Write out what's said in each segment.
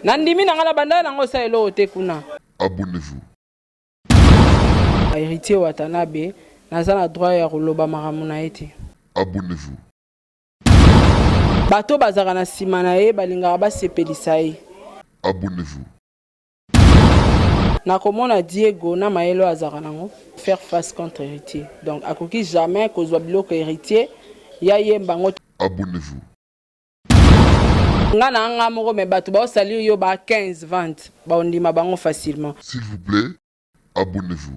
Nandimi na ngala banda nango sa elo te kuna. Abonnez-vous. Héritier Watanabe, naza na droit ya koloba makambo na ete. Abonnez-vous. Bato bazaka na sima na ye balingaka basepelisa ye. Abonnez-vous. Nakomona Diego na mayelo azaka nango faire face contre héritier. Donc akoki jamais kozwa biloko héritier ya yembango. Abonnez-vous. Nga na nga moko me bato ba salir yo ba 15 20 ba ondima bango facilement. S'il vous plaît, abonnez-vous.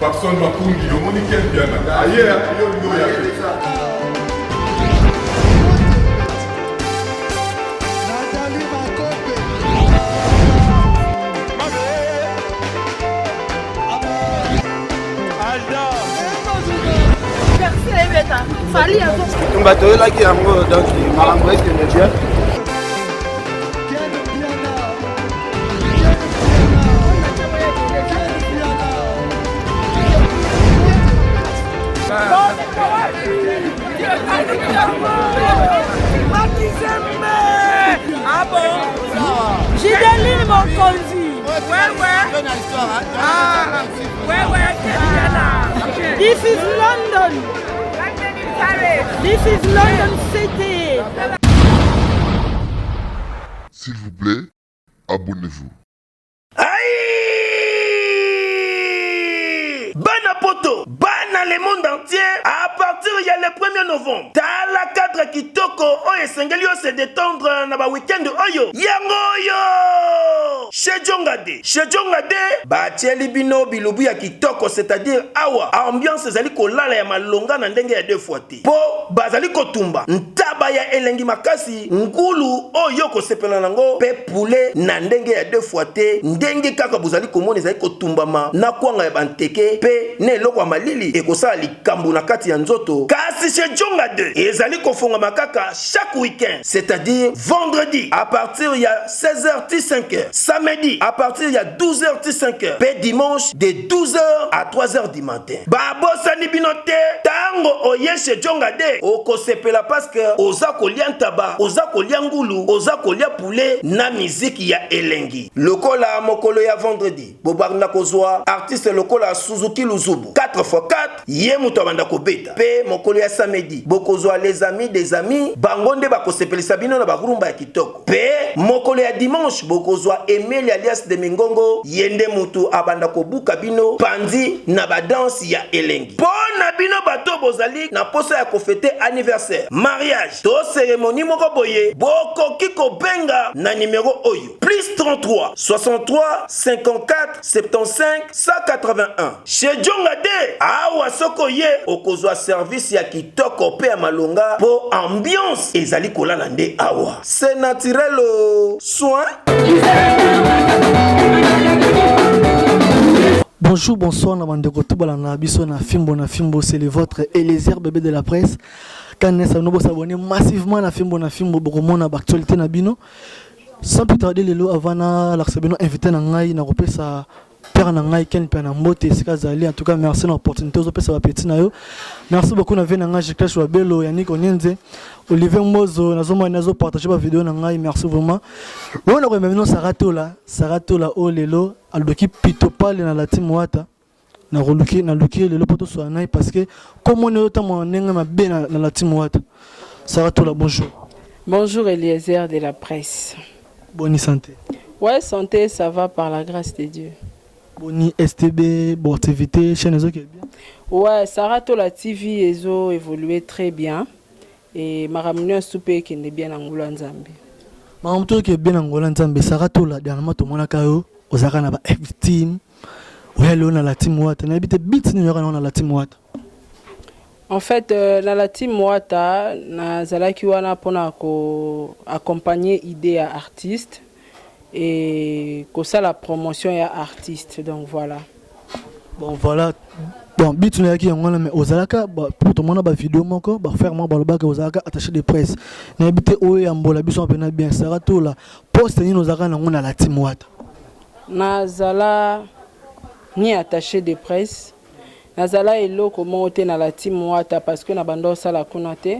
Papson Makundi, le monde qui est bien là. Ailleurs, il y a ça. Fali avant. On va te là qui a moi donc Maramboy qui me dit. Ah bon? J'ai des lignes mon conduit. Ouais. Ah, ouais. This is London. This is London City. S'il vous plaît, abonnez-vous. Banapoto, bana le monde entier, à partir il y a le 1er novembre. Tala cadre kitoko, oye sengelio se détendre na ba weekend oyo. Yango yo! Chez Jongade, batieli bino bilubu ya kitoko, c'est-à-dire awa, ambiance zali kolala ya malonga na ndenge ya 2 fois te. Po bazali kotumba, ntaba ya elengi makasi, ngulu oyo ko sepela nango, pe poulet na ndenge ya 2 fois te, ndenge kaka bozali komona zali kotumbama na kwanga ya banteke. Pe ne lokwa malili ekosala likambo na kati ya nzoto kasi chez Jonga 2 ezali kofonga makaka chaque week-end, c'est-à-dire vendredi à partir ya 16h 5h, samedi à partir ya 12h 5h, pe dimanche de 12h à 3h du matin. Babosa ni binote tango oye chez Jonga 2 okosepela parce que oza kolia ntaba, oza kolia ngulu, oza kolia poulet na miziki ya elengi. Lokola mokolo ya vendredi bobarna kozwa artiste lokola Suzuki Luzubu 4x4 ye muto banda kobeta pe mokolo ya samedi bokozwa les amis des amis bangonde bakosepelisa bino na bagurumba ya kitoko pe mokolo ya dimanche bokozwa Emile alias de Mingongo yende mutu abanda kobuka bino pandi na badanse ya elengi pona bino bato bozali na posa ya kofete anniversaire mariage to cérémonie moko boye bokoki kobenga na numéro oyo +33 63 54 75 181 chez Jonga 2 awa soko ye okozwa service ya kitoko pe ya malonga po ambiance ezali kolala nde awa c'est naturel soin. Bonjour, bonsoir, Namandeko Toubala na biso na Fimbo, c'est le vôtre Eliezer bébé de la presse. Quand nous sommes abonnés massivement na Fimbo, beaucoup na actualité na bino. Sans plus tarder lelo avant na l'arsebeno invité na ngai na kopesa père na ngai ken père na mbote sikazali. En tout cas merci na opportunité zo pesa ba petit na yo. Merci beaucoup na vena ngai Clash wa Belo Yannick Onyenze Olivier Mozo nazo partager ba vidéo na ngai merci vraiment. On a rememino Saratola o lelo aldoki pito pale na la team wata na roluki lelo poto so nai parce que comme on est autant nenga mabe na la team wata. Saratola bonjour. Bonjour Eliezer de la presse. Bonne santé. Ouais, santé, ça va par la grâce de Dieu. Boni STB, bon activité, chaîne Ezo qui est bien. Ouais, Saratola TV Ezo évolué très bien. Et Maramunio Soupé qui est bien en Nzambe. Maramunio qui est bien en Nzambe, Saratola, dernièrement, tout le monde a kayo, Ozaka na ba F-Team, Ouhello na la team Wata, na habité bit ni yora na la team Wata. En fait, dans la team Wata, nazalaki wana pona ko accompagner idée à artiste et que ça la promotion ya artiste. Donc voilà. Bon voilà. Bon, bit ni yaki ngona mais ozalaka pour tout le monde ba vidéo moko ba faire moi ba lo ba que ozalaka attaché de presse. Na habité oyo ya mbola biso pena bien Saratola. Poste ni ozalaka na ngona la team Wata. Nazala ni attaché de presse. nazala eloko monte na la team Wata parce que na bando sala kuna te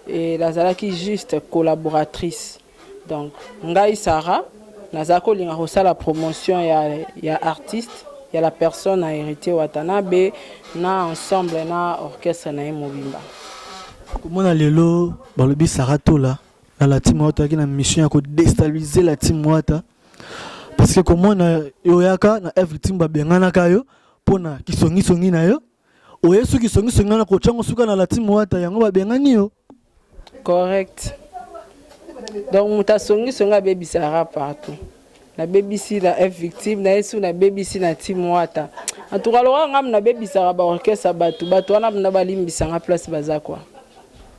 et nazala qui juste collaboratrice. Donc ngai Sarah nazala ko linga ko sala promotion ya artiste, ya la personne a hérité Watanabe na ensemble na orchestre na Mobimba. Comment lelo balobi Sarah tola na la team Wata qui na mission ya déstabiliser la team Wata parce que comment na yoyaka na everything ba bengana kayo pona kisongi na yo oyesu kisongi na ko chango suka na la team Wata yango ba bengani yo. Correct. Donc muta songi baby Sarah partout. Na baby si la F victime na yesu na baby si na team Wata. En tout cas lora ngam na baby Sarah ba orchestre batu wana na balimbisa nga place baza quoi.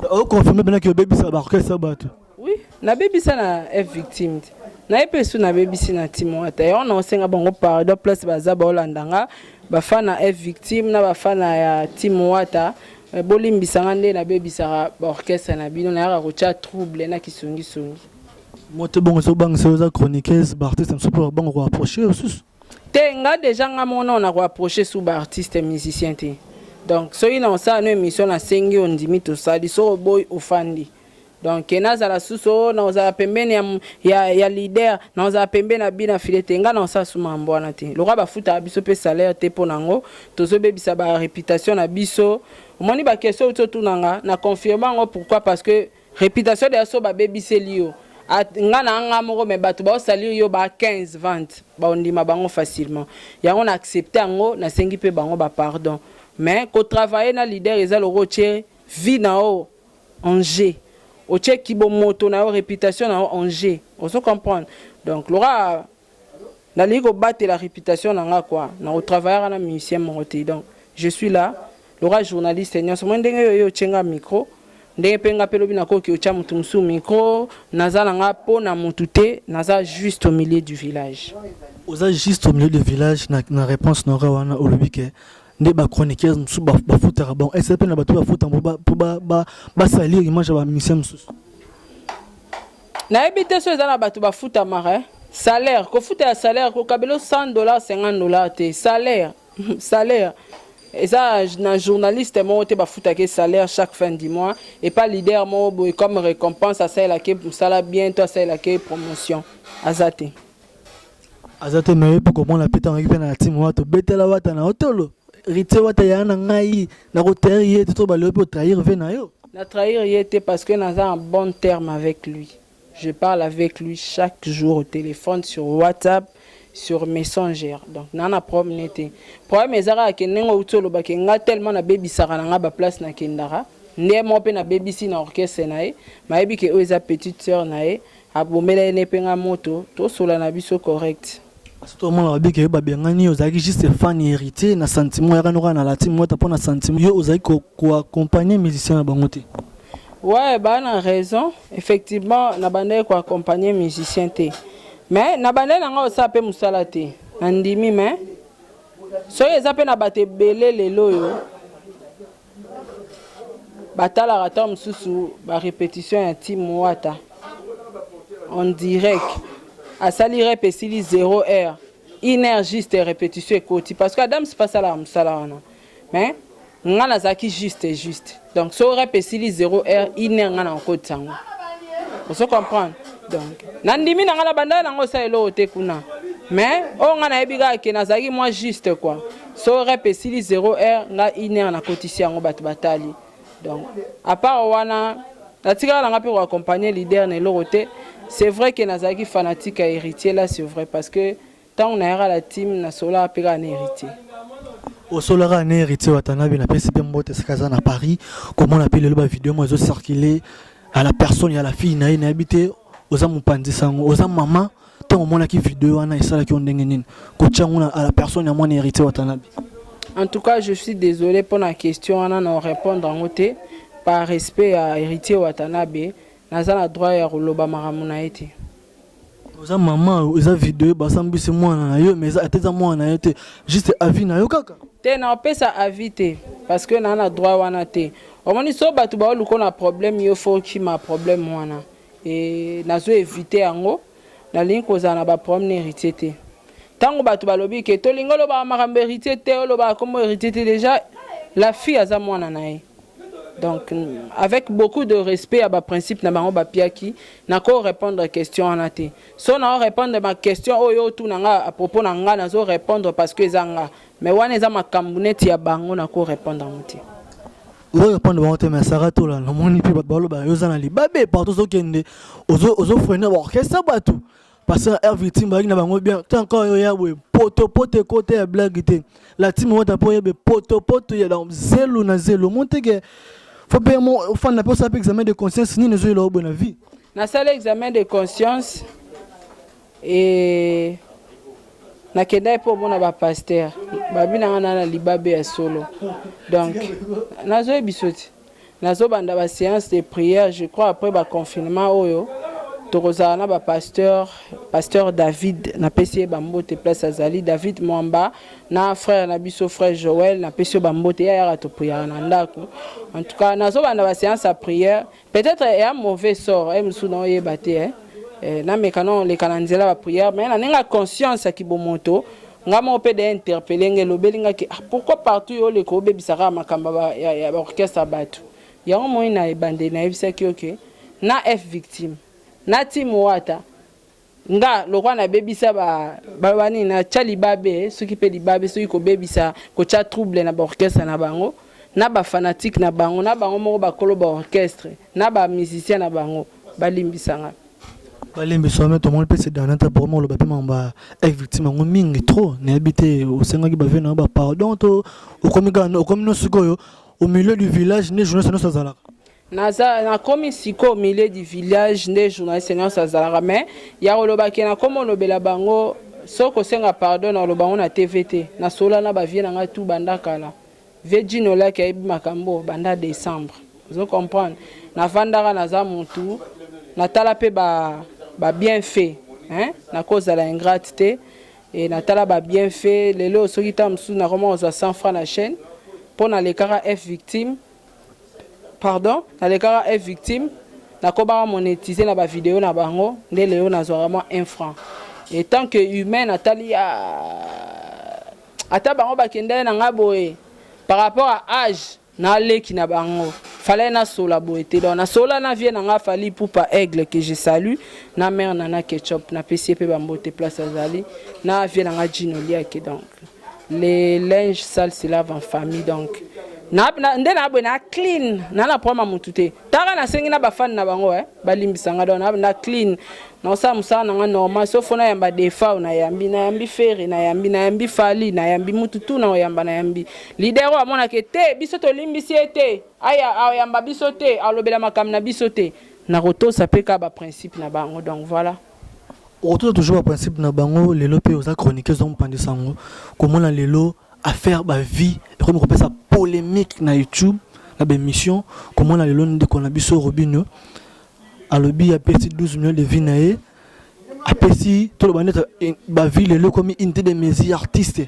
O confirmer bena que baby Sarah ba orchestre batu. Oui, na baby sa na F victime. Na epesu na baby si na team Wata. Ya on senga bango pardon place baza ba olandanga ba fana F victime na ba fana ya team Wata. Bolimbisa ngande na baby Sarah ba orchestre na bino na yaka ko cha trouble na kisongi. Mote bon so bang so za chroniqueuse ba artiste am super bon ko approcher aussi. Te nga déjà nga mona on a ko approcher sous ba artiste musicien te. Donc so ina on sa no émission na sengi on dimi to sali so boy ofandi. Donc kenaza la suso na oza pembeni ya leader na oza pembeni na bina filete nga na sa suma mbwana te. Lora ba futa biso pe salaire te ponango tozo bebisa ba réputation na biso. Omoni ba question to nanga na confirmer ngo pourquoi parce que réputation de so ba bebise lio. Nga na nga moko me batu ba sali yo ba 15 20 ba ondima bango facilement. Ya on accepter ngo na sengi pe bango ba pardon. Mais ko travailler na leader eza lo roche vie na o Angers. Au tchèque qui bon moto na réputation na Angers. On se comprend. Donc Laura na ligo battre la réputation na quoi. Na au travailler na musicien monté. Donc je suis là. Laura journaliste nya so ndenge yo tchenga micro. Ndenge penga pelobi na ko ki o chamutu musu micro. Naza nga po na mutute, naza juste au milieu du village. Oza juste au milieu du village na réponse na wana olobike. Nde ba chroniqueuse musu ba futera bon SCP na batu ba futa ba salir image ba musicien musu na ebite so ezana batu ba futa mara salaire ko futa salaire ko kabelo $100 $50 te salaire et ça na journaliste mo te ba futa ke salaire chaque fin du mois et pas leader mo comme récompense à ça la ke sala bientôt ça la ke promotion azate mais pour comment la pétan récupérer na team Wata betela Wata na hotelo Rite Wata yana ngai na ko trahir to ba le pour trahir vena yo. Na trahir yete parce que naza en bon terme avec lui. Je parle avec lui chaque jour au téléphone sur WhatsApp, sur Messenger. Donc nana problème nete. Problème ezara ke nengo utolo ba ke nga tellement na baby Sarah na nga ba place na kendara. Ne mo pe na baby si na orchestre na e. Ma ebi ke o eza petite sœur na e. Abomela ne penga moto to sola na biso correct. Surtout moi la bike ba bengani ozaki juste fan hérité na sentiment ya kanora na la team Wata pona sentiment yo ozaki ko accompagner musicien na bango te. Ouais, bah na raison. Effectivement, na bande ko accompagner musicien te. Mais na bande na nga osa pe musala te. Andimi mais so ezape na bate belé lelo yo. Batala rata mususu ba répétition ya team Wata. En direct. À salire pesili 0 heure. Juste répétition écoute parce que Adam c'est pas ça là musala. Mais nga nazaki juste. Donc so repesili 0 heure 1 heure nga na côté sango. On se comprend. Donc nandimi na nga la banda na ngo sa elo te kuna. Mais on nga na ebiga ke nazaki moi juste quoi. So repesili 0 heure nga 1 heure na côté sango batali. Donc à part wana la tika la nga pe accompagner leader na loroté. C'est vrai que nazaki fanatique à héritier là c'est vrai parce que tant on a la team na sola pe ga na héritier. Au solara na héritier Watanabe na PCP mbote sakaza na Paris comment on appelle le vidéo moi zo circuler à la personne ya la fille na habité oza mupandi sango oza maman tant on mona ki vidéo wana isala ki ondenge nini ko tchanguna à la personne ya mon héritier Watanabe. En tout cas je suis désolé pour la question on a répondre en côté par respect à héritier Watanabe naza na droit ya roloba maramuna été. Oza maman oza vidéo basambisi mwana na yo mais ateza mwana na yo te juste avis na yo kaka. Te na pesa avis te parce que na droit wana te. Omoni so batu ba luko na problème yo faut ki ma problème wana. Et nazo éviter yango na ligne koza na ba problème héritier te. Tango batu balobi ke to lingolo ba makambe hérité te oloba comme hérité déjà la fille aza mwana nae. Donc avec beaucoup de respect à ba principe na bango ba piaki na ko répondre à question en até. So na répondre ma question oyo tout nanga à propos nanga na zo répondre parce que zanga mais wana za makambuneti ya bango na ko répondre en muti. Ozo répondre bango te mais Sarah to là na moni pi balo ba yo zana libabe partout zo kende ozo freiner ba orchestre batu. Parce que Air Victime bagi na bango bien tant encore yo ya poto côté ya blague te la team wata po yebe poto ya dans zelo na zelo montege faut bien mon fan na pas ça examen de conscience ni nezo lo bonne vie na salle examen de conscience et na kenda po bona ba pasteur babi na na libabe ya solo donc nazo ebisoti nazo banda ba séance de prière je crois après ba confinement oyo Torozana ba pasteur David na pesi bambote place azali David Mwamba na frère na biso frère Joël na pesi bambote ya to prière na ndako en tout cas nazo banda ba séance à prière peut-être un mauvais sort musu na yebate na mekano le kananzela ba prière mais na nga conscience ki bomoto ngamo pe de interpeller ngelo belinga ki pourquoi partout yo le ko bebisaka makamba ya orchestre batu ya mo ina ebande na ebisa ki OK na F victime Nati Mwata nga lokwa na bebisa ba bani na chali babe soki pe libabe soki ko bebisa ko cha trouble na ba orchestre na bango na ba fanatique na bango moko ba kolo ba orchestre na ba musicien na bango balimbisanga balimbisa mais tout le monde peut se donner ta pour moi le bapiment ba victime ngo mingi trop na habité au senga ki ba vena ba pardon to au comme no sikoyo au milieu du village ne journée no sazala na komi siko au milieu du village ne journaliste non sazala mais ya olobaki na komo lobela bango soko senga pardon na lobango na TVT na sola na ba vie na nga tout banda kala vejino la ki makambo banda décembre vous comprenez na vandara na za montu na tala pe ba bien fait hein na cause de la ingratité et na tala ba bien fait lelo soki tamsu na comment on 100 francs la chaîne pour na les cara F victime pardon na les cara F victime na ko ba monétiser na ba vidéo na bango nde lelo na zo vraiment 1 franc et tant que humain natali ata bango ba kende na ngaboé par rapport à âge na leki na bango fallait na sola boete donc na sola na vie na nga fali pour pas aigle que je salue na mère nana ketchup na PCP bambote place azali na vie na nga jino liake donc les linges sales se lavent en famille donc na na clean na proma mutute tara na sengi na ba fan na bango balimbisanga donc na clean na sa musa na nga normal sauf na yamba defa na yambi fere na yambi fali na yambi mututu na yamba na yambi leader wa mona ke te biso to limbisi ete aya yamba biso te alobela makam na biso te na roto ça peut ka ba principe na bango donc voilà roto toujours ba principe na bango lelo pe oza chroniqueuse on pande sango comment la lelo à faire ba vie et comme on ça polémique na YouTube la émission comment la lelo de qu'on a biso Robinho alobi a pesi 12 millions de vie nae a pesi tout le bandit ba vie lelo comme une des mes artistes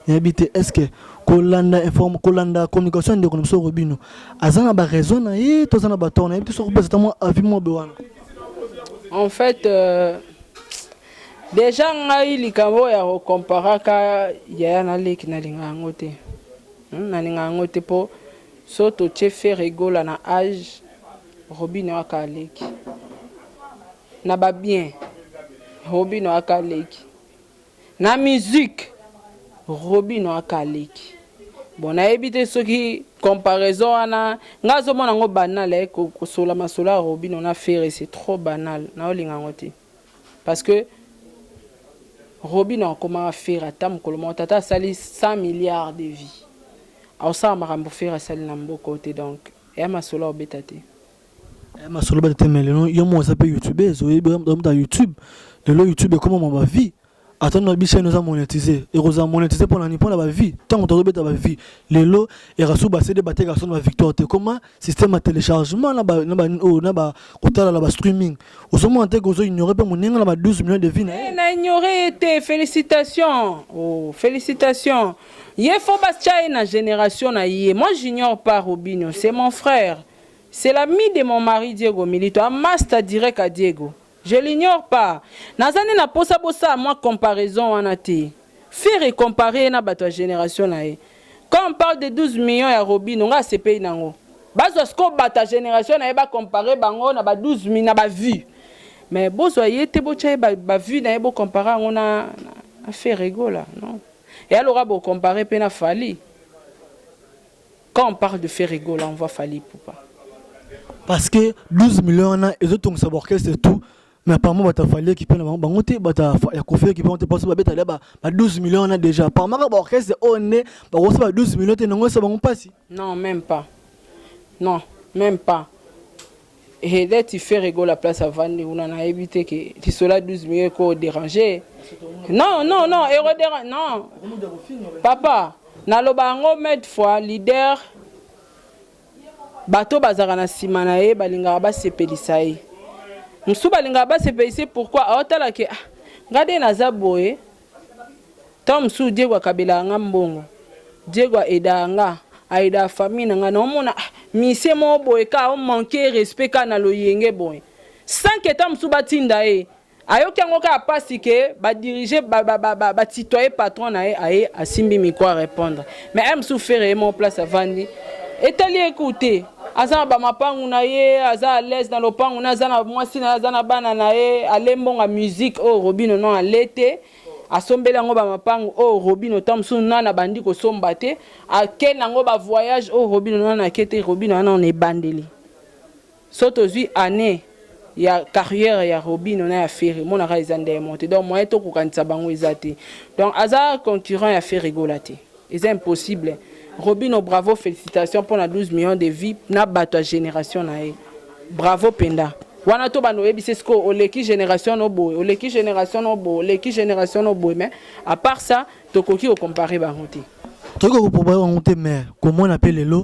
et habité est-ce que kolanda informe kolanda communication de comme Robinho azana ba raison na e to zana ba ton na habité so ko tellement avis mo bewana en fait déjà ngai likambo ya comparaka ya na leki na lingango te na lingango te po so to chefe rigola na âge Robinho akaleki na ba bien Robinho akaleki na musique Robinho akaleki bon na ebité soki comparaison ana ngazo mona ngo banal ko sola masola Robinho na faire c'est trop banal na lingango te parce que Robinho comment faire à tam koloma tata sali 100 milliards de vies au ça marambo faire sali na mboko te donc et ma solo betate ma solo betate mais non yo mo ça peut YouTube zo dans YouTube le YouTube comment ma vie attends bi chaîne nous a monétisé et rosa monétisé pour la vie tant on beta ba vie lelo et rasu ba cd baté garçon ma victoire te comment système de téléchargement na ba kotala la ba streaming au moment que vous ignorez pas mon ninga na ba 12 millions de vie na ignoré été félicitations félicitations il faut pas changer na génération na yé moi j'ignore pas Robinho c'est mon frère c'est l'ami de mon mari Diego Milito un master direct à Diego Je l'ignore pas. Nazane na posa bosa moi comparaison wana te. Faire comparer na bato génération na e. Quand on parle de 12 millions ya Robino, nga se paye nango. Bazo sko bata génération na e ba comparer bango na ba 12 millions na ba vue. Mais bozo yete bo tchaye ba vue na e bo comparer ngo na faire rigolo non. Et alors bo comparer pe na Fali. Quand on parle de faire rigolo, on voit Fali Poupa. Parce que 12 millions na et autres on savoir que c'est tout. Mais apparemment, il a fallu qu'il prenne un bangote, il a confié qu'il prenne un poste, il a 12 millions déjà. Apparemment, on est 12 millions, et pas. Non, même pas. Non, même pas. Et dès que tu fais rigoler la place à vendre, on a évité que tu sois là 12 millions qu'on déranger. Non, non, non, et non. Papa, nalobango mettre fois leader, bateau bazarana simanae, balinga ba sepelisae. Msuba linga ba se payer pourquoi otala ke ngade na zaboe tom su Diego Kabila nga mbongo Diego edanga aida famille nga no mona mise mo boye ka o manquer respect ka na loyenge boye sans que tom su batinda e ayoki ngo ka pasi ke ba diriger ba citoyen patron na e aye asimbi miko répondre mais msu faire mon place à vandi etali écouter azana ba mapangu na ye aza à l'aise dans le pangu na azana mwasi na azana bana na ye alembonga musique oh Robino non alete asombela ngo ba mapangu oh Robino tamsu na bandi ko sombate akena ngo ba voyage oh Robino non na kete Robino na on est bandeli soto zui année ya carrière ya Robino na ya faire mon ara ezande monter donc moi to ko kanisa bango ezate donc aza concurrent ya faire rigolate c'est impossible. Robino, bravo, félicitations pour la 12 millions de vies. Na bato génération nae. Bravo Penda. Wana to bano ebi c'est ce ko oleki génération no boy, oleki génération no boy, oleki génération no boy mais à part ça, to koki o comparer ba honte. To ko comparer ba honte mais comment on appelle le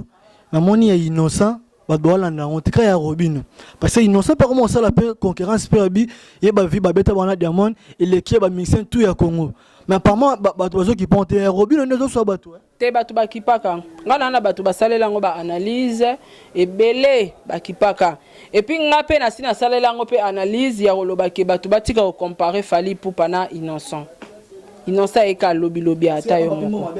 na moni ya innocent ba dola na honte ka ya Robino. Parce que innocent pas comment ça la concurrence perbi et ba vie ba beta bana diamond et l'équipe ba mixer tout ya Congo. Mais apparemment bato qui ponte Robino ne so bato te bato bakipaka ngana na bato basalela ngo ba analyse et belé bakipaka et puis ngape na sina salela ngo pe analyse ya koloba ke bato batika ko comparer Fali Poupa na innocent et ka lobby ata yo moko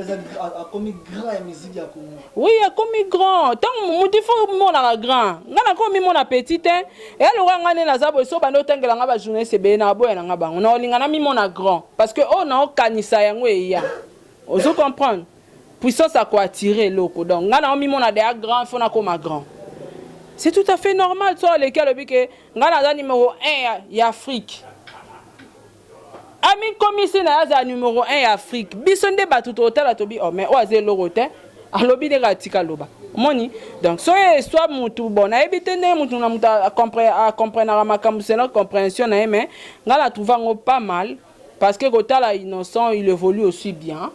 oui a comme grand tant motifo mona grand ngana ko mi mona petit hein et alors ngane na zabo so bando tengela nga ba journée be na boya na nga bango na lingana mi mona grand parce que on na okanisa yango eya ozo comprendre puissance à quoi attirer l'eau donc ngana mi mona des grand faut na comme grand c'est tout à fait normal toi lesquels le que ngana za numéro 1 ya Afrique. Ami commissaire na za numéro 1 ya Afrique. Bisonde batu total tobi oh mais oaze lorote alobi de ratika loba. Moni donc soit mutu bon na ebitene mutu na mutu a comprendre makambo c'est la compréhension na mais ngala trouva ngo pas mal parce que kotala innocent il évolue aussi bien.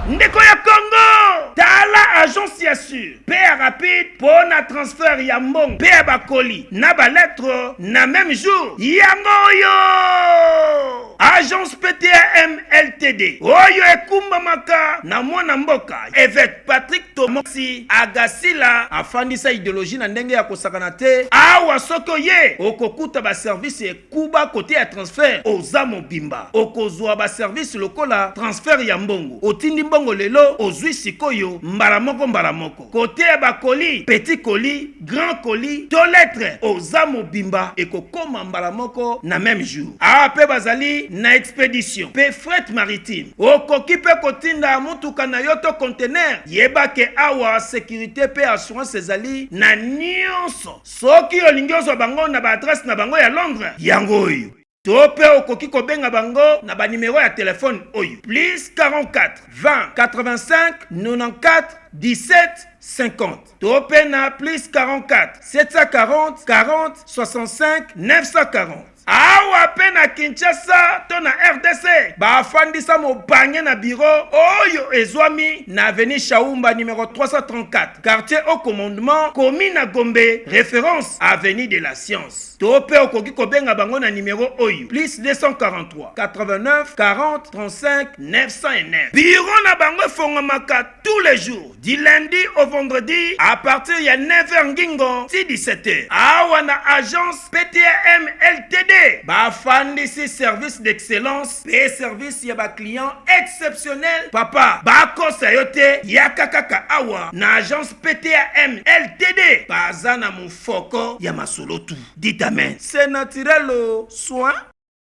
Ndeko ya Congo tala agence ya sûr paie rapide pour na transfert ya mbong paie bakoli na ba lettre na même jour yango yo agence PTAM LTD oyo ekumba maka na mwana mboka évêque Patrick Tomosi agasila afandisa idéologie na ndenge ya kosakana te awa soko ye okokuta ba service ekuba côté ya transfert oza mobimba okozwa ba service lokola transfert ya mbongo otindi mbongo lelo ozwi sikoyo mbala moko côté ya bakoli petit colis grand colis to lettre oza mobimba ekokoma mbala moko na même jour ape bazali na expédition pe fret maritime okoki pe kotinda mutuka na yoto conteneur yeba ke awa sécurité pe assurance ezali na nyonso soki olingi ozwa bango na ba adresse na bango ya Londres yango oyo tope okoki kobenga bango na ba numéro ya téléphone oyo plus 44 20 85 94 17 50 tope na plus 44 740 40 65 940 awa pe na Kinshasa to na RDC bafandisa mobanye na bureau oyo ezwami na avenue Chaumba numéro 334 quartier au commandement commune na Gombe référence avenue de la science to pe okoki kobenga bango na numéro oyo plus 243 89 40 35 909 bureau na bango efongwamaka tous les jours du lundi au vendredi à partir ya 9h ngingo si 17h awa na agence PTM LTD bafandisi service d'excellence et service ya ba client exceptionnel papa bakosa yote yakakaka awa na agence PTM LTD baza na mufoko ya masolotu dit amen c'est naturel soin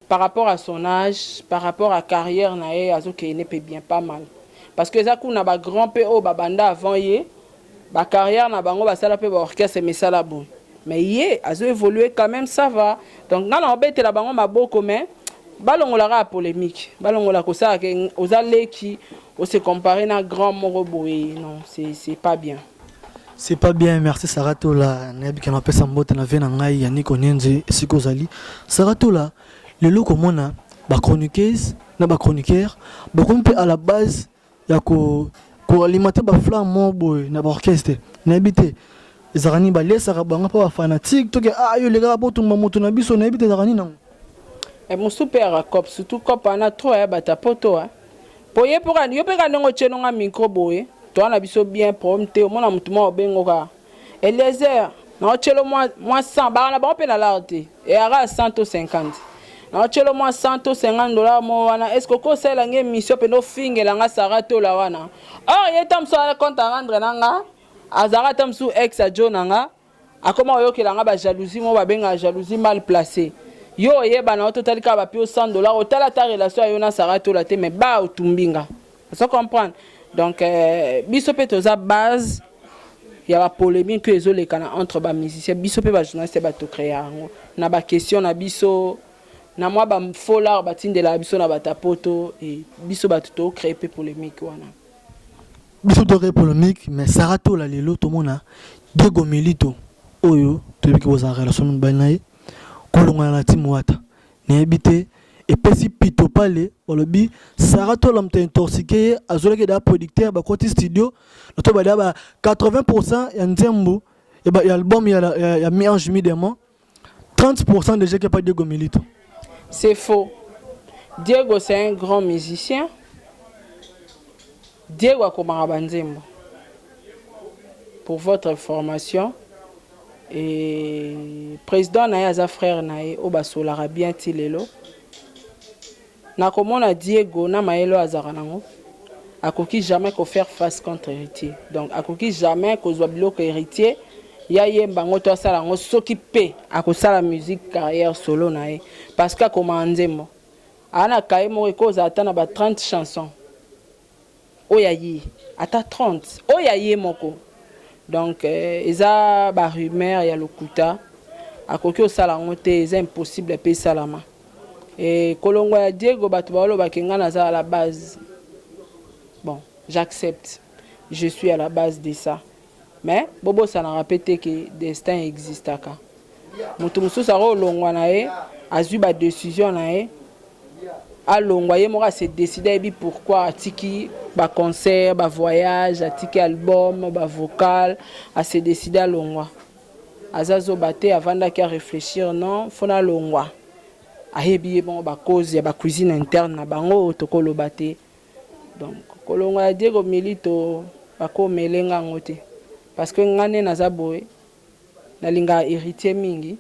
par rapport à son âge par rapport à carrière na ye azoke ne peut bien pas mal parce que ça kuna ba grand PO ba banda avant ye ba carrière na bango ba sala pe ba orchestre mais ça la bon mais yé azo évolué quand même ça va donc na na bete la bango maboko mais balongola ra polémique balongola ko ça ke ozaleki o se comparer na grand moroboé non c'est pas bien. C'est pas bien, merci Saratola. Nabi kana pesa mbote na vena ngai ya Niko Nyenze siko zali. Saratola, le loko mona ba chroniqueuse na ba chroniqueur ba kompe à la base ya ko alimenter ba flamme boy na ba orchestre. Nabi te ezarani ba lesa ka banga pa fanatique to ke ayo le gars botu mamoto na biso nabi te zarani na. Et mon super cop surtout cop ana trop ya bata poto hein. Poye pour an yo pe ka ndongo cheno nga micro boy. Toi na biso bien prompté au mona mutuma obengoka Eliezer na chelo moi 100 ba na ba pe na larte et ara 150 na chelo moi $150 mo wana est-ce que ko sala nge mission pe no fingela nga Saratola wana oh yetam so ala compte rendre nanga azara tam sou ex a jonanga akoma oyokela nga ba jalousie mo ba benga jalousie mal placée yo yeba na total ka ba pio $100 otala ta relation yo na Saratola te mais ba otumbinga ça comprendre. Donc, bisope toza base, il y a la polémique que les autres entre les musiciens, bisope va journaliste va tout créer. Na ba question na biso, na moi ba folar batin de la biso na batapoto et biso ba tout créer polémique wana. Biso to créer polémique mais Saratola lelo to mona Diego Milito oyo to biki boza relation banaye kolonga na timu wata. Ne habité et pesi pito pale olobi Saratola mta intoxiqué azoleke da producteur ba côté studio to ba da 80% ya nzembo et ba album ya Miange Midemo 30% déjà que pas Diego Milito. C'est faux. Diego c'est un grand musicien. Diego a komara banzembo. Pour votre information et président na ya frère na e obasolara bien tilelo. Na komona Diego na maelo azaranango akoki jamais ko faire face contre héritier donc akoki jamais ko zwa biloko héritier ya yemba ngoto asala ngo soki pe akosala musique carrière solo na e parce que komandemo ana kaimo ekoza atana ba 30 chansons oyayi ata 30 oyayi moko donc eza ba rumeur ya lokuta akoki osala ngote eza impossible pe salama. Et Kolongo ya Diego Batubalo Bakenga naza à la base. Bon, j'accepte. Je suis à la base de ça. Mais Bobo ça n'a répété que destin existe à ka. Mutumsu saro longwa nae, azu ba décision nae. A longwa ye mora se décider bi pourquoi atiki ba concert, ba voyage, atiki album, ba vocal, a se décider à longwa. Azazo baté avant d'à réfléchir non, fona longwa. Ahebi bon ba cause ya ba cuisine interne na bango tokolo baté donc kolongo ya Diego Milito bako melenga ngote parce que ngane naza boy na linga héritier mingi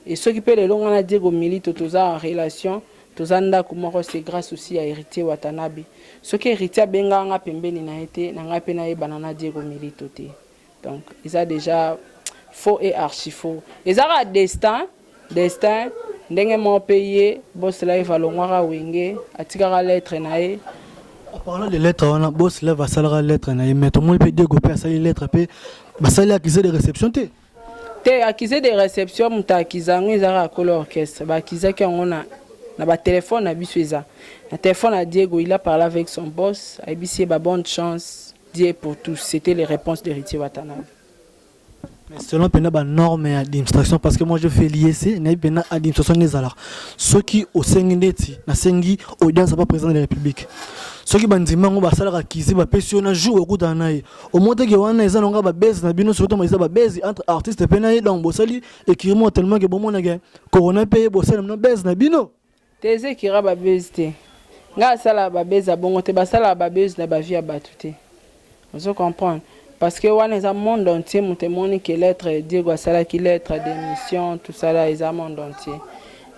et ceux qui peut le longa na Diego Milito toza en relation toza ndako moko c'est grâce aussi à héritier Watanabe ceux qui héritier benga nga pembeni na été na nga pe na yebana na Diego Milito te donc ils a déjà faux et archi faux ils a destin ndenge mo payé boss live alongwaka wenge atikaka lettre nae. En parlant de lettres on a boss live va salera lettre nae mais tout le monde peut dire go pa sali lettre pe ba sali accusé de réception te accusé de réception muta akizango ezaka ko l'orchestre ba akizaki on na ba téléphone na biso eza na téléphone à Diego il a parlé avec son boss a bisi ba bonne chance Dieu pour tous c'était les réponses d'Héritier Watanabe. Mais selon la norme et administration, parce que moi je fais l'IEC, n'a pas administration des alors. Ceux qui au Sengineti, na Sengi, audience pas président de la République. Ceux qui bandiment on va savoir qui c'est va pensionner jour au coup d'anaï. Au moins que on a ils ont va baisse na bino surtout mais ils va baisse entre artistes penaï donc bossali et qui remonte tellement que bon mon gars corona paye bossali na baisse na bino. Teze qui raba baisse te. Nga sala ba baisse a bon te ba sala ba baisse na ba vie a batute. Vous comprenez? Parce que on est un monde entier, mon témoin qui lettre Diego Sala qui lettre d'émission, tout ça là, ils ont un monde entier.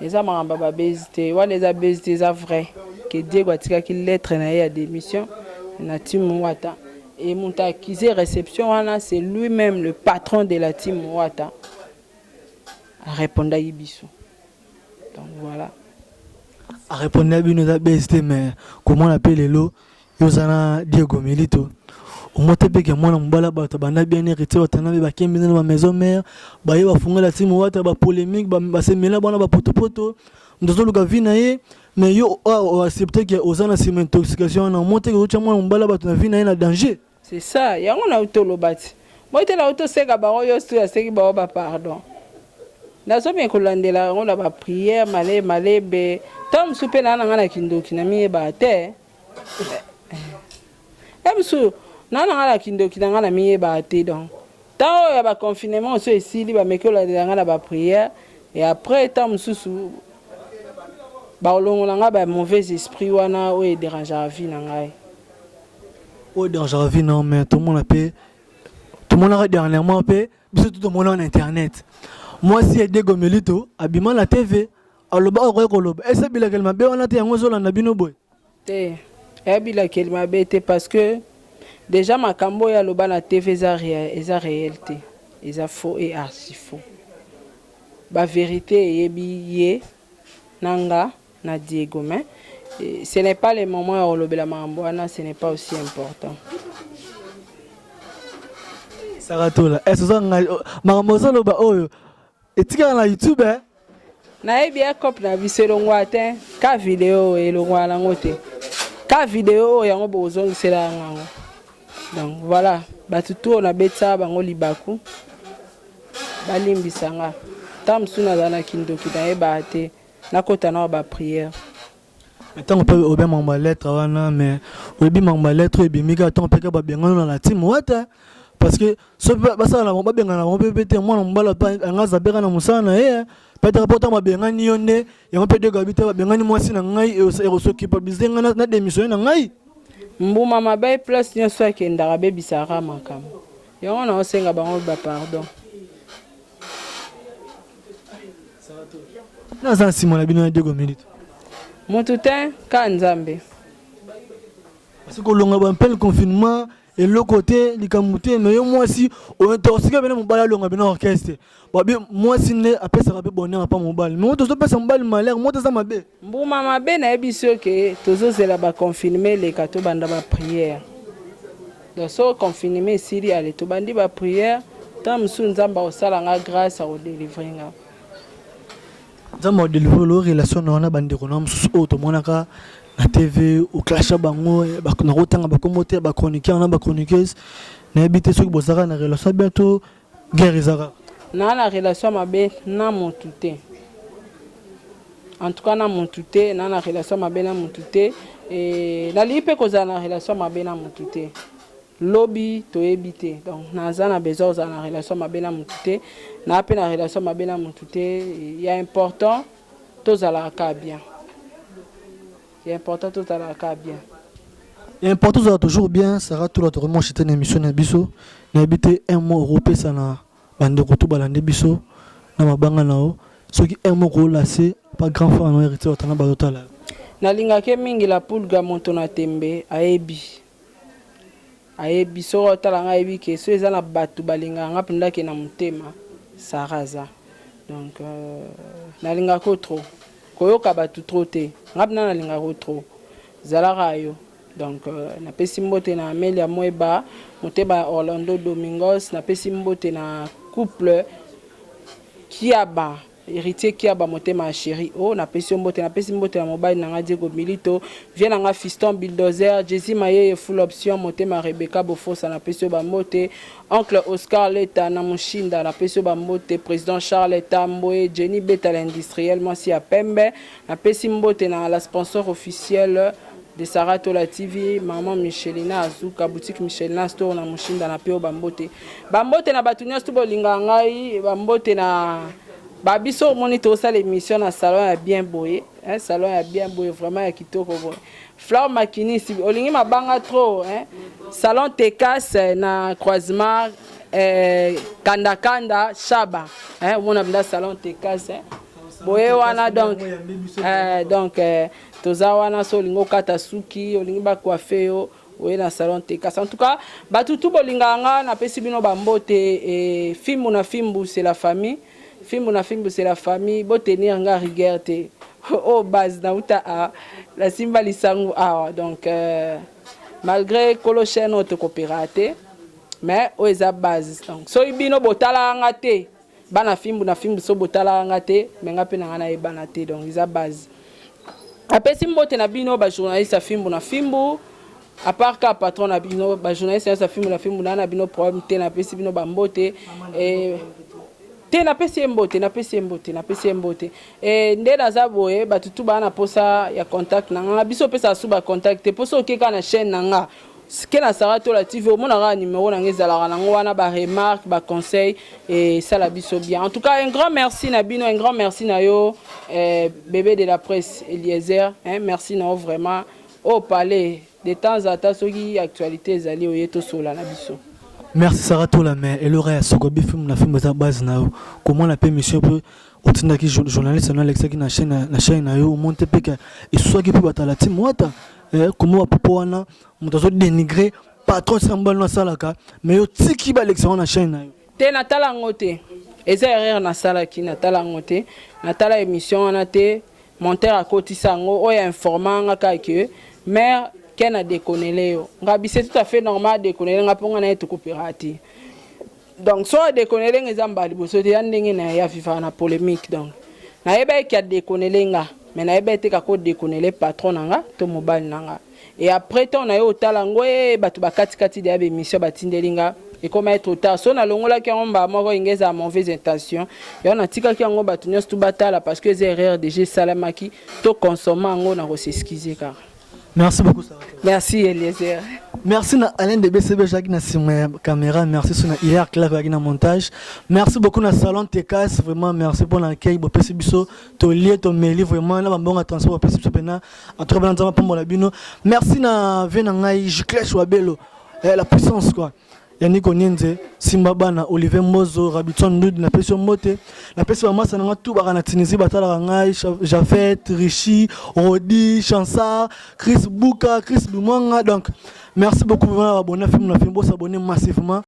Ils ont un baba bezité, on les a bezité, c'est vrai. Que Diego Sala qui lettre na d'émission, na team Wata. Et mon accusé réception, c'est lui-même le patron de la team Wata. A répondu à Ibisu. Donc voilà. A répondu à Ibisu bezité, mais comment on appelle les lots? Ils ont Diego Milito. Au moins tu peux que moi n'emballa pas ta bande bien hérité au tanami ba kembi na maison mère ba yeba funga la timu wata ba polémique ba se mela bana ba poto ndozo luka vina ye mais yo accepter que ozana sim intoxication na monter que tu moi n'emballa ba ta vina na danger. C'est ça, ya on a auto lobati. Moi te la auto seka ba yo stu ya seki ba pardon. Na so bien kolandela on a ba prière malé be tom soupe na ngana kindoki na mi ba te. Ebsu nana ngala kindoki na ngala miye ba te donc tant ya ba confinement so esili ba mekola de ngala ba prière et après tant mususu ba olongola nga ba mauvais esprit wana o e dérange la vie na ngai o dérange la vie non mais tout le monde a dernièrement pe biso tout le monde en internet moi si Diego Milito abima la TV aloba o ko loba esa bila kelma be wana te yango zola na bino boy te e bila kelma be te parce que déjà ma cambo ya loba na TV eza réalité eza faux et archi faux ba vérité yebi ye nanga na Diego mais ce n'est pas le moment ya lobela mambo wana ce n'est pas aussi important Saratola est-ce que mambo so loba oyo etika na YouTube na yebi ya cop na biselongwa te ka vidéo elongwa na ngote ka vidéo yango bozongisela ngango. Donc voilà, batutu on a beta bango libaku balimbisanga tam suna dana kindoki na ebate na kota na ba prière. Maintenant on peut obé mamba lettre wana mais obi mamba lettre et bimika tant peka ba benga na la team wata parce que so ba sala ba benga na ba pete moi na mbala pa ngaza beka na musana peut-être rapporter ma benga ni yonde et on peut de gabite ba benga ni mwasi na ngai et so ki pa bizenga na démission na ngai. Mbuma mabe plus nyonso akendaka bebisaka makambo yango na osenga bango ba pardon naza nsima na bino na Diego Milito motu te ka nzambe parce que longa ba mpel confinement et le côté likamute mais yo mwasi o intoxiqué bena mobala longa bena orchestre babi mwasi ne apesa ba bonheur pas mobile mais to so pesa mobile malheur moto za mabe mbuma mabe na ebiso ke tozozela ba confirmer les kato banda ba prière donc so confirmer siri ale to bandi ba prière tam su nzamba osala nga grâce au délivrer nga nzamba o délivrer lo relation na bandi ko na musu o to monaka na TV au clash bango ba na rotanga ba commenter ba chroniqueur na ba chroniqueuse na habité ceux qui bosaka na relation bientôt guerre ezaka na la relation mabe na motuté en tout cas na motuté na la relation mabe na motuté et na lipe koza na relation mabe na motuté lobby to ebité donc naza na besoin za na relation mabe na motuté na pe na relation mabe na motuté il y a important tozala ka bien. C'est important tout à l'heure bien. Et important ça toujours bien, ça va tout l'autrement chez une émission na biso, na habité un mois européen ça na bande ko balande biso na mabanga nao, ce qui un mois relacé pas grand frère na hérité otana balotala. Na linga ke mingi la pulga montona tembe aebi. Aebi so otala nga aebi ke so eza na batu balinga nga pinda ke na mutema saraza. Donc na linga ko trop. Koyoka batu trop te ngabna na linga ko trop zalaka yo donc na pesi mbote na Amelia Mweba moteba Orlando Domingos na pesi mbote na couple Kiaba héritier qui a bamoté ma chérie oh na pesi mbote na mobile na Diego Milito vient na fiston bulldozer Jezi Maye full option moté ma Rebecca Bofosa na pesi bamote oncle Oscar Leta na Mushinda na pesi bamote président Charles Tamboé Jenny Beta l'industriel moi si a Pembe na pesi mbote na la sponsor officiel de Saratola TV, maman Michelina Azuka, boutique Michelina store na Mushinda na peo bambote. Bambote na batunya stu bolinga ngai, bambote na babiso monitor ça l'émission na salon ya bien boye, hein, salon ya bien boye vraiment ya kitoko boye. Fleur Makini si olingi mabanga trop, hein. Salon Tekas na croisement Kanda Kanda Shaba, hein, on a bien salon Tekas, hein. Boye wana donc toza wana so lingo kata suki olingi ba coiffer yo oye na salon Tekas. En tout cas batutu bolinganga na pesi bino bambote et fimbu na fimbu c'est la famille. Fimbu na fimbu c'est la famille. Bo tenir nga rigueur te. Oh base na uta a la simba lisangu a donc malgré colochen auto coopératé mais o eza base donc so ibino botala nga te bana fimbu na fimbu so botala nga te menga pe na ngana e bana te donc eza base. Apesi mbote na bino ba journaliste a fimbu na fimbu à part ka patron na bino ba journaliste a fimbu na fimbu na bino problème te na pesi bino ba mbote et te na pesi mbote et nde na zaboye batutu bana posa ya contact na nga biso pesa suba contact te poso okeka na chaîne na nga que na Saratola TV au monara numéro na ngezala na wana ba remarque ba conseil et ça la biso bien. En tout cas un grand merci na bino, un grand merci na yo bébé de la presse Eliezer, hein, merci na vraiment au palais de temps à temps soki actualité zali oyeto sola na biso. Merci Saratola mais elle aurait sokobi film na film za base na comment la permission peut otinda ki journaliste na Alexa ki na chaîne na yo monte peka et soit ki peut batala team wata comment popo wana mutazo dénigrer patron sambal na salaka mais yo tiki ba Alexa na chaîne na yo te natala ngote eza erreur na sala ki natala ngote natala émission na te monteur a kotisa ngo o ya informant nga ka ke mais ken a déconner yo ngabi c'est tout à fait normal déconner nga ponga na eto coopérative donc so déconner nga mbali boso te ndenge na ya viva na polémique donc na eba ki a déconner nga mais na eba te ka ko déconner le patron nga to mobile nga et après ton na yo talango e batu bakati kati de émission batindelinga et comme être tard so na longola ki ngomba moko ingeza mauvaise intention et on a tika ki ngo batu nyos tu batala parce que c'est erreur de salamaki to consommer ngo na ko s'excuser car. Merci beaucoup Sarah. Merci Eliezer. Merci na Alain de BCB Jacques na caméra, merci sur na hier clair avec na montage. Merci beaucoup na salon Tekas, vraiment merci pour l'accueil bo pesi biso to lié to meli vraiment na bon attention bo pesi biso pena entre bana nzamba pombo la bino. Merci na vena ngai Jiclash Wabelo. La puissance quoi. Yannick Onyenze, Simba Bana, Olivier Mozo, Rabitson Nud, la pression moté, la pression masse na tout barana Tunisie batala ngai, Jafet, Richi, Rodi, Chansar, Chris Bouka, Chris Lumanga donc merci beaucoup vraiment abonner film na film bo s'abonner massivement.